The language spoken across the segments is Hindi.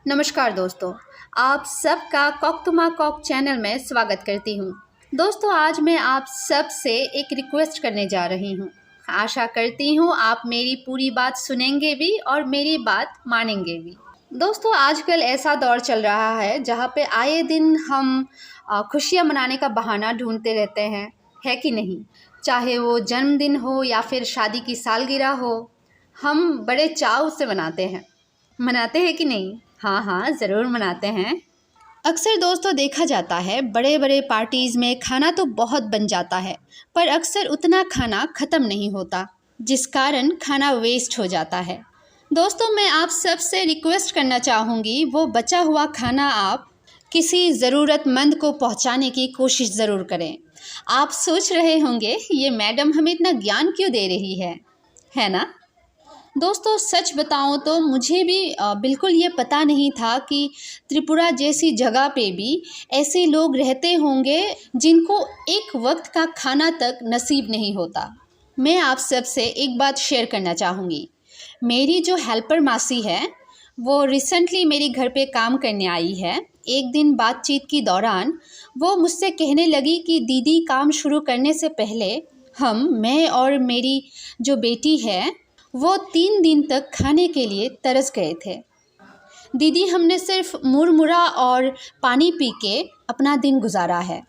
नमस्कार दोस्तों, आप सबका कॉकतुमा कॉक चैनल में स्वागत करती हूँ। दोस्तों, आज मैं आप सब से एक रिक्वेस्ट करने जा रही हूँ। आशा करती हूँ आप मेरी पूरी बात सुनेंगे भी और मेरी बात मानेंगे भी। दोस्तों, आजकल ऐसा दौर चल रहा है जहाँ पे आए दिन हम खुशियाँ मनाने का बहाना ढूंढते रहते हैं, है कि नहीं? चाहे वो जन्मदिन हो या फिर शादी की सालगिरह हो, हम बड़े चाव से मनाते हैं कि नहीं? हाँ, ज़रूर मनाते हैं। अक्सर दोस्तों देखा जाता है बड़े बड़े पार्टीज़ में खाना तो बहुत बन जाता है, पर अक्सर उतना खाना ख़त्म नहीं होता, जिस कारण खाना वेस्ट हो जाता है। दोस्तों, मैं आप सब से रिक्वेस्ट करना चाहूँगी, वो बचा हुआ खाना आप किसी ज़रूरतमंद को पहुँचाने की कोशिश ज़रूर करें। आप सोच रहे होंगे ये मैडम हमें इतना ज्ञान क्यों दे रही है ना? दोस्तों, सच बताऊं तो मुझे भी बिल्कुल ये पता नहीं था कि त्रिपुरा जैसी जगह पे भी ऐसे लोग रहते होंगे जिनको एक वक्त का खाना तक नसीब नहीं होता। मैं आप सब से एक बात शेयर करना चाहूँगी। मेरी जो हेल्पर मासी है, वो रिसेंटली मेरे घर पे काम करने आई है। एक दिन बातचीत के दौरान वो मुझसे कहने लगी कि दीदी, काम शुरू करने से पहले मैं और मेरी जो बेटी है वो 3 दिन तक खाने के लिए तरस गए थे। दीदी, हमने सिर्फ मुरमुरा और पानी पी के अपना दिन गुजारा है।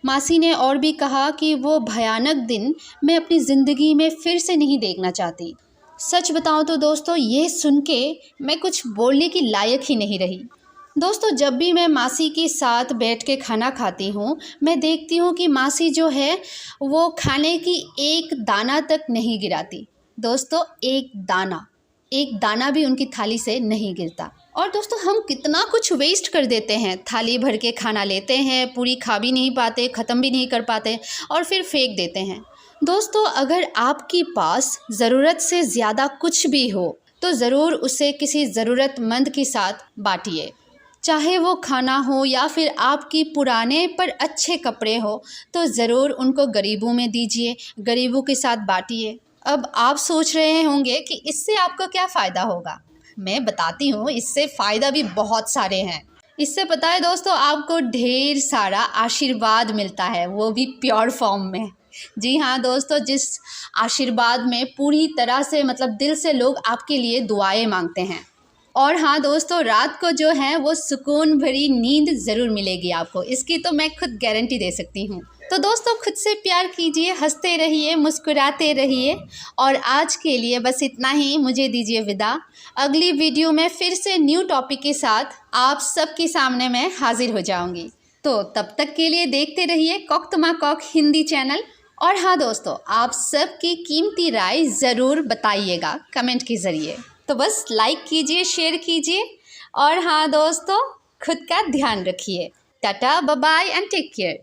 मासी ने और भी कहा कि वो भयानक दिन मैं अपनी ज़िंदगी में फिर से नहीं देखना चाहती। सच बताऊं तो दोस्तों, ये सुन के मैं कुछ बोलने की लायक ही नहीं रही। दोस्तों, जब भी मैं मासी के साथ बैठ के खाना खाती हूँ, मैं देखती हूँ कि मासी जो है वो खाने की एक दाना तक नहीं गिराती। दोस्तों, एक दाना भी उनकी थाली से नहीं गिरता। और दोस्तों, हम कितना कुछ वेस्ट कर देते हैं। थाली भर के खाना लेते हैं, पूरी खा भी नहीं पाते, ख़त्म भी नहीं कर पाते और फिर फेंक देते हैं। दोस्तों, अगर आपके पास ज़रूरत से ज़्यादा कुछ भी हो तो ज़रूर उसे किसी ज़रूरतमंद के साथ बांटिए। चाहे वो खाना हो या फिर आपकी पुराने पर अच्छे कपड़े हो, तो ज़रूर उनको गरीबों में दीजिए, गरीबों के साथ बांटिए। अब आप सोच रहे होंगे कि इससे आपको क्या फ़ायदा होगा। मैं बताती हूँ, इससे फ़ायदा भी बहुत सारे हैं। इससे पता है दोस्तों, आपको ढेर सारा आशीर्वाद मिलता है, वो भी प्योर फॉर्म में। जी हाँ दोस्तों, जिस आशीर्वाद में पूरी तरह से दिल से लोग आपके लिए दुआएं मांगते हैं। और हाँ दोस्तों, रात को जो है वो सुकून भरी नींद ज़रूर मिलेगी आपको, इसकी तो मैं खुद गारंटी दे सकती हूँ। तो दोस्तों, खुद से प्यार कीजिए, हंसते रहिए, मुस्कुराते रहिए। और आज के लिए बस इतना ही, मुझे दीजिए विदा। अगली वीडियो में फिर से न्यू टॉपिक के साथ आप सबके सामने मैं हाजिर हो जाऊँगी। तो तब तक के लिए देखते रहिए कॉकतुमा कॉक हिंदी चैनल। और हाँ दोस्तों, आप सबकी कीमती राय ज़रूर बताइएगा कमेंट के ज़रिए। तो बस लाइक कीजिए, शेयर कीजिए। और हाँ दोस्तों, खुद का ध्यान रखिए। Tata, bye bye and take care.